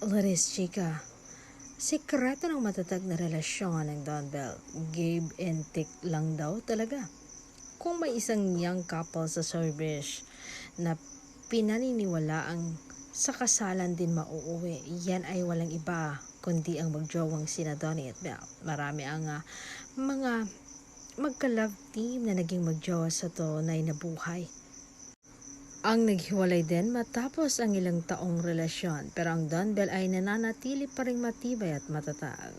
Laris Chica, sikreto ng matatag na relasyon ng Don Bell, give and take lang daw talaga. Kung may isang young couple sa showbiz na pinaniniwalaang sa kasalan din mauuwi, yan ay walang iba kundi ang magjowang sina Donnie at Bell. Marami ang mga magka-love team na naging magjowa sa tunay na buhay. Ang naghiwalay din matapos ang ilang taong relasyon, pero ang Don Bell ay nananatili pa ring matibay at matatag.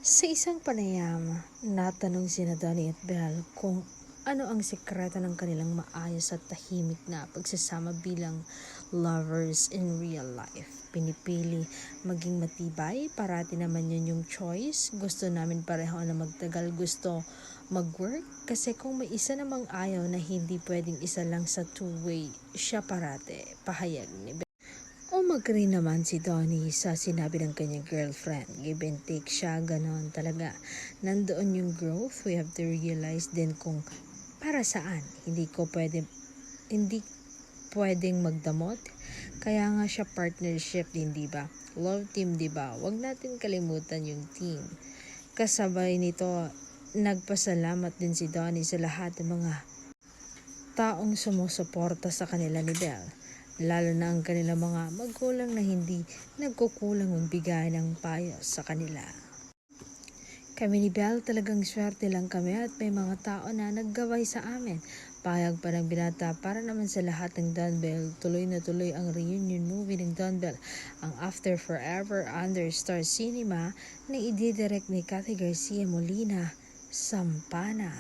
Sa isang panayam, natanong sina Donnie at Bell kung ano ang sikreto ng kanilang maayos at tahimik na pagsasama bilang lovers in real life. Pinipili maging matibay, parati naman yun yung choice. Gusto namin pareho na magtagal, gusto mag-work. Kasi kung may isa namang ayaw na hindi pwedeng isa lang sa two-way, siya parate, pahayag ni Bell. Agree naman si Donnie sa sinabi ng kanyang girlfriend. Give and take siya, ganon talaga. Nandoon yung growth, we have to realize din kung para saan. Hindi pwedeng magdamot. Kaya nga siya partnership din, diba? Love team, diba? Huwag natin kalimutan yung team. Kasabay nito, nagpasalamat din si Donnie sa lahat ng mga taong sumusuporta sa kanila ni Bell. Lalo na ang kanilang mga magulang na hindi nagkukulang magbigay ng payo sa kanila. Kami ni Bell talagang swerte lang kami at may mga tao na naggabay sa amin. Payag pa ng binata para naman sa lahat ng Don Bell. Tuloy na tuloy ang reunion movie ng Don Bell, ang After Forever under Star Cinema na ididirect ni Cathy Garcia Molina, Sampana.